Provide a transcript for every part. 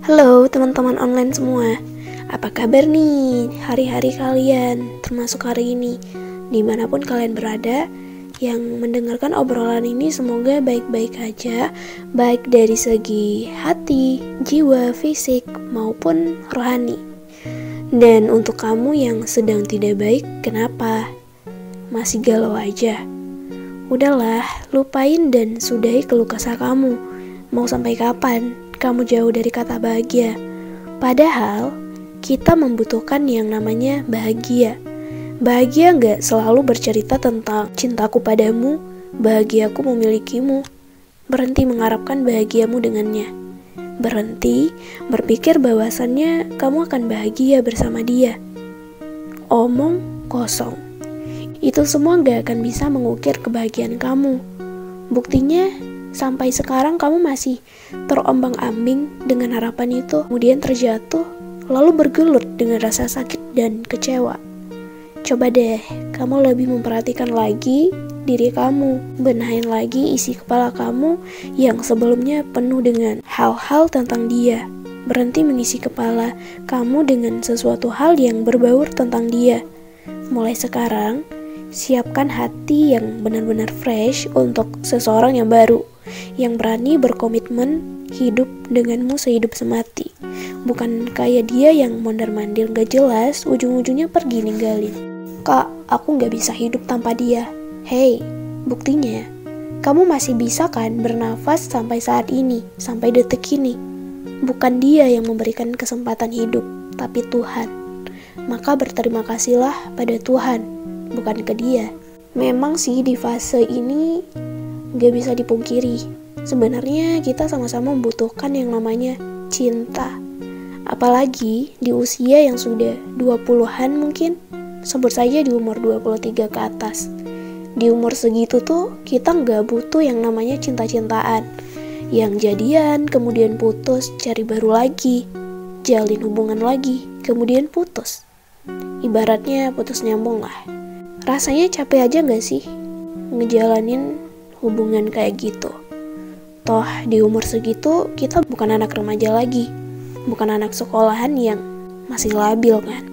Halo teman-teman online semua, apa kabar nih hari-hari kalian, termasuk hari ini? Dimanapun kalian berada, yang mendengarkan obrolan ini semoga baik-baik aja, baik dari segi hati, jiwa, fisik, maupun rohani. Dan untuk kamu yang sedang tidak baik, kenapa? Masih galau aja? Udahlah, lupain dan sudahi keluh kesah kamu. Mau sampai kapan kamu jauh dari kata bahagia? Padahal kita membutuhkan yang namanya bahagia. Bahagia gak selalu bercerita tentang cintaku padamu, bahagiaku memilikimu. Berhenti mengharapkan bahagiamu dengannya. Berhenti berpikir bahwasannya kamu akan bahagia bersama dia. Omong kosong. Itu semua gak akan bisa mengukir kebahagiaan kamu. Buktinya, sampai sekarang kamu masih terombang-ambing dengan harapan itu, kemudian terjatuh, lalu bergelut dengan rasa sakit dan kecewa. Coba deh, kamu lebih memperhatikan lagi diri kamu, benahin lagi isi kepala kamu yang sebelumnya penuh dengan hal-hal tentang dia. Berhenti mengisi kepala kamu dengan sesuatu hal yang berbaur tentang dia. Mulai sekarang, siapkan hati yang benar-benar fresh untuk seseorang yang baru, yang berani berkomitmen hidup denganmu sehidup semati. Bukan kayak dia yang mondar-mandir gak jelas, ujung-ujungnya pergi ninggalin. Kak, aku gak bisa hidup tanpa dia. Hey, buktinya kamu masih bisa kan bernafas sampai saat ini, sampai detik ini. Bukan dia yang memberikan kesempatan hidup, tapi Tuhan. Maka berterima kasihlah pada Tuhan, bukan ke dia. Memang sih di fase ini gak bisa dipungkiri, sebenarnya kita sama-sama membutuhkan yang namanya cinta. Apalagi di usia yang sudah 20-an mungkin, sebut saja di umur 23 ke atas. Di umur segitu tuh kita gak butuh yang namanya cinta-cintaan, yang jadian kemudian putus, cari baru lagi, jalin hubungan lagi, kemudian putus. Ibaratnya putus nyambung lah. Rasanya capek aja gak sih ngejalanin hubungan kayak gitu? Toh di umur segitu kita bukan anak remaja lagi, bukan anak sekolahan yang masih labil kan.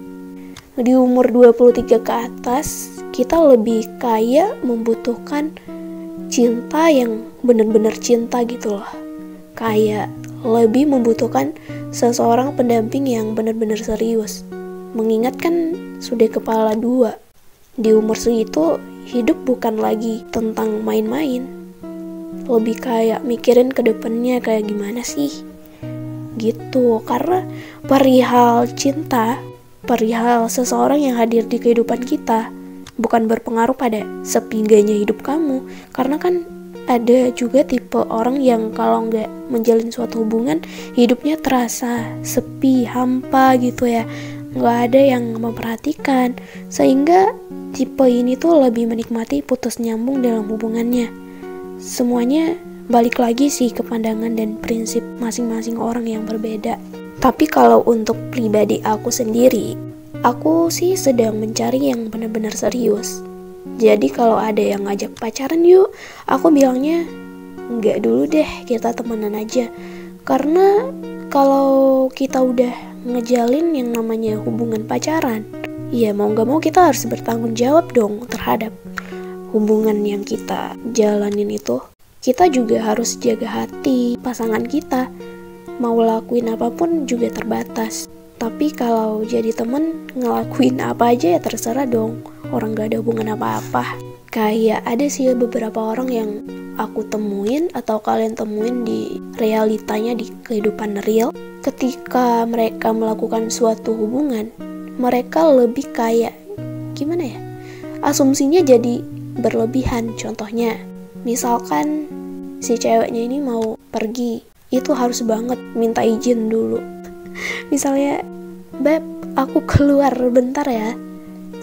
Di umur 23 ke atas kita lebih kayak membutuhkan cinta yang benar-benar cinta gitu loh. Kayak lebih membutuhkan seseorang pendamping yang benar-benar serius. Mengingat kan sudah kepala dua. Di umur segitu hidup bukan lagi tentang main-main, lebih kayak mikirin ke depannya kayak gimana sih gitu. Karena perihal cinta, perihal seseorang yang hadir di kehidupan kita bukan berpengaruh pada sepi gaknya hidup kamu. Karena kan ada juga tipe orang yang kalau nggak menjalin suatu hubungan, hidupnya terasa sepi, hampa gitu ya, nggak ada yang memperhatikan. Sehingga tipe ini tuh lebih menikmati putus nyambung dalam hubungannya. Semuanya balik lagi sih ke pandangan dan prinsip masing-masing orang yang berbeda. Tapi kalau untuk pribadi aku sendiri, aku sih sedang mencari yang benar-benar serius. Jadi kalau ada yang ngajak pacaran yuk, aku bilangnya enggak dulu deh, kita temenan aja. Karena kalau kita udah ngejalin yang namanya hubungan pacaran, ya mau gak mau kita harus bertanggung jawab dong terhadap hubungan yang kita jalanin itu. Kita juga harus jaga hati pasangan kita. Mau lakuin apapun juga terbatas. Tapi kalau jadi temen ngelakuin apa aja ya terserah dong. Orang gak ada hubungan apa-apa. Kayak ada sih beberapa orang yang aku temuin atau kalian temuin di realitanya, di kehidupan real. Ketika mereka melakukan suatu hubungan, mereka lebih kayak gimana ya, asumsinya jadi berlebihan. Contohnya misalkan si ceweknya ini mau pergi, itu harus banget minta izin dulu. Misalnya, beb, aku keluar bentar ya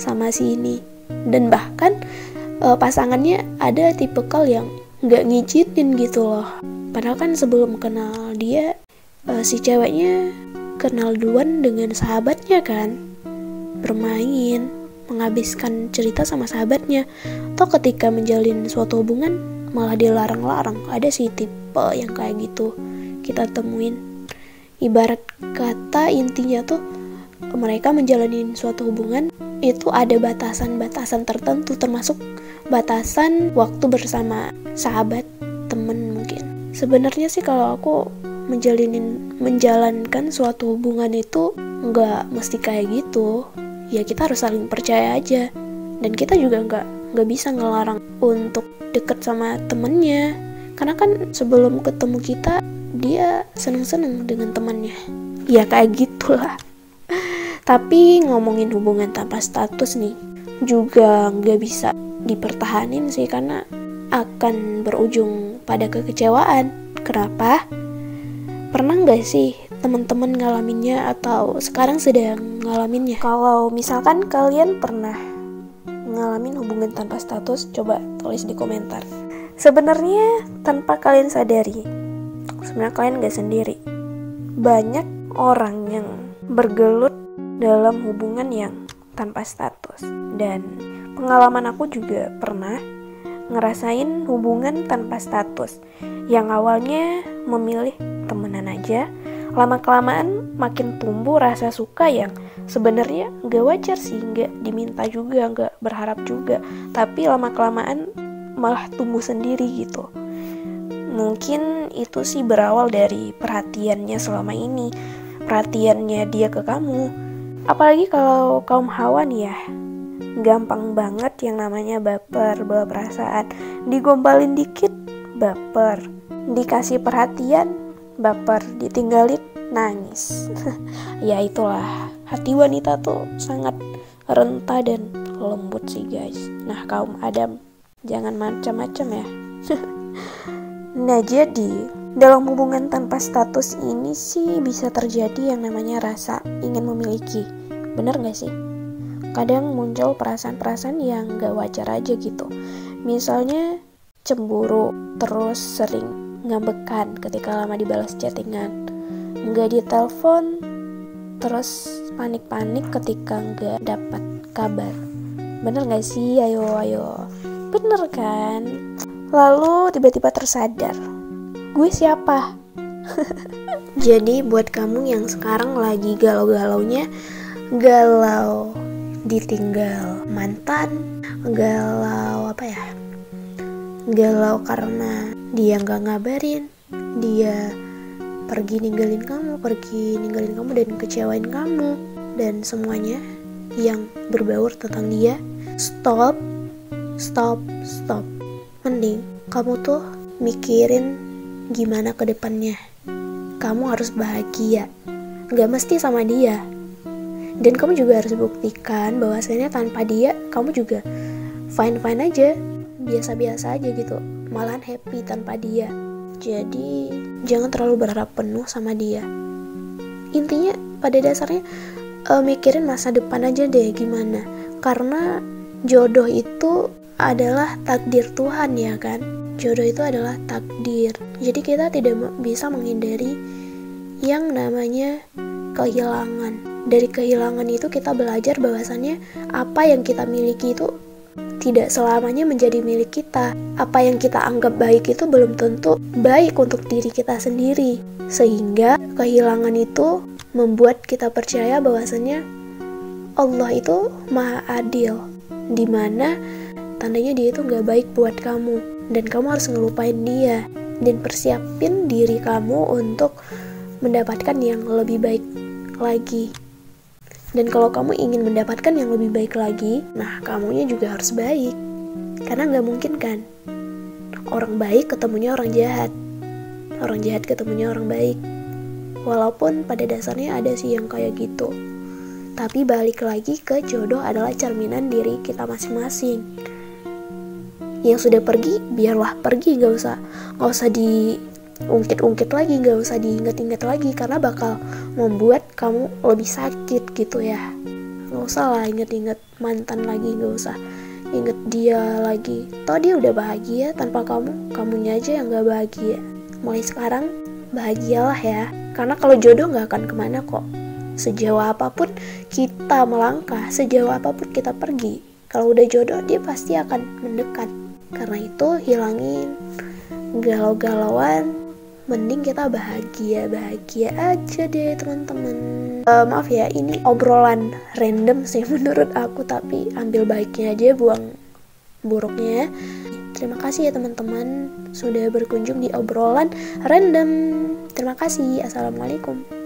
sama si ini. Dan bahkan pasangannya ada tipikal yang gak ngizinin gitu loh. Padahal kan sebelum kenal dia, si ceweknya kenal duluan dengan sahabatnya kan, bermain, menghabiskan cerita sama sahabatnya. Atau ketika menjalin suatu hubungan malah dilarang-larang. Ada sih tipe yang kayak gitu kita temuin. Ibarat kata intinya tuh mereka menjalani suatu hubungan itu ada batasan-batasan tertentu, termasuk batasan waktu bersama sahabat, temen mungkin. Sebenarnya sih kalau aku menjalankan suatu hubungan itu nggak mesti kayak gitu. Ya kita harus saling percaya aja. Dan kita juga nggak bisa ngelarang untuk deket sama temennya. Karena kan sebelum ketemu kita, dia seneng-seneng dengan temannya. Ya kayak gitulah. Tapi ngomongin hubungan tanpa status nih, juga nggak bisa dipertahanin sih, karena akan berujung pada kekecewaan. Kenapa? Pernah nggak sih teman-teman ngalaminnya atau sekarang sedang ngalaminnya? Kalau misalkan kalian pernah ngalamin hubungan tanpa status, coba tulis di komentar. Sebenarnya tanpa kalian sadari, sebenarnya kalian nggak sendiri. Banyak orang yang bergelut dalam hubungan yang tanpa status. Dan pengalaman aku juga pernah ngerasain hubungan tanpa status, yang awalnya memilih temenan aja, lama-kelamaan makin tumbuh rasa suka yang sebenarnya gak wajar sih, gak diminta juga, gak berharap juga, tapi lama-kelamaan malah tumbuh sendiri gitu. Mungkin itu sih berawal dari perhatiannya selama ini, perhatiannya dia ke kamu. Apalagi kalau kaum hawa nih ya, gampang banget yang namanya baper, bawa perasaan. Digombalin dikit, baper. Dikasih perhatian, baper. Ditinggalin, nangis. Ya itulah, hati wanita tuh sangat renta dan lembut sih guys. Nah kaum Adam, jangan macam-macam ya. Nah jadi, dalam hubungan tanpa status ini sih bisa terjadi yang namanya rasa ingin memiliki. Bener gak sih? Kadang muncul perasaan-perasaan yang gak wajar aja gitu. Misalnya cemburu, terus sering ngambekan ketika lama dibalas chattingan, gak ditelepon, terus panik-panik ketika gak dapat kabar. Bener gak sih? Ayo. Bener kan? Lalu tiba-tiba tersadar, gue siapa? Jadi buat kamu yang sekarang lagi galau-galaunya, galau ditinggal mantan, galau galau karena dia gak ngabarin, dia pergi ninggalin kamu dan kecewain kamu, dan semuanya yang berbaur tentang dia. Stop. Mending kamu tuh mikirin gimana ke depannya. Kamu harus bahagia, gak mesti sama dia. Dan kamu juga harus buktikan bahwasanya tanpa dia kamu juga fine-fine aja, biasa-biasa aja gitu, malahan happy tanpa dia. Jadi jangan terlalu berharap penuh sama dia. Intinya pada dasarnya mikirin masa depan aja deh gimana. Karena jodoh itu adalah takdir Tuhan ya kan. Jodoh itu adalah takdir. Jadi kita tidak bisa menghindari yang namanya kehilangan. Dari kehilangan itu kita belajar bahwasannya apa yang kita miliki itu tidak selamanya menjadi milik kita. Apa yang kita anggap baik itu belum tentu baik untuk diri kita sendiri. Sehingga kehilangan itu membuat kita percaya bahwasannya Allah itu maha adil, dimana tandanya dia itu gak baik buat kamu, dan kamu harus ngelupain dia dan persiapin diri kamu untuk mendapatkan yang lebih baik lagi. Dan kalau kamu ingin mendapatkan yang lebih baik lagi, nah kamunya juga harus baik, karena gak mungkin kan orang baik ketemunya orang jahat, orang jahat ketemunya orang baik. Walaupun pada dasarnya ada sih yang kayak gitu, tapi balik lagi ke jodoh adalah cerminan diri kita masing-masing. Yang sudah pergi, biarlah pergi, gak usah diungkit-ungkit lagi, gak usah diingat-ingat lagi, karena bakal membuat kamu lebih sakit gitu ya. Gak usah lah inget-inget mantan lagi, gak usah inget dia lagi. Toh dia udah bahagia tanpa kamu, kamunya aja yang gak bahagia. Mulai sekarang bahagialah ya, karena kalau jodoh gak akan kemana kok. Sejauh apapun kita melangkah, sejauh apapun kita pergi, kalau udah jodoh dia pasti akan mendekat. Karena itu hilangin galau-galauan, mending kita bahagia aja deh teman-teman. Maaf ya, ini obrolan random sih menurut aku, tapi ambil baiknya aja, buang buruknya. Terima kasih ya teman-teman sudah berkunjung di obrolan random. Terima kasih. Assalamualaikum.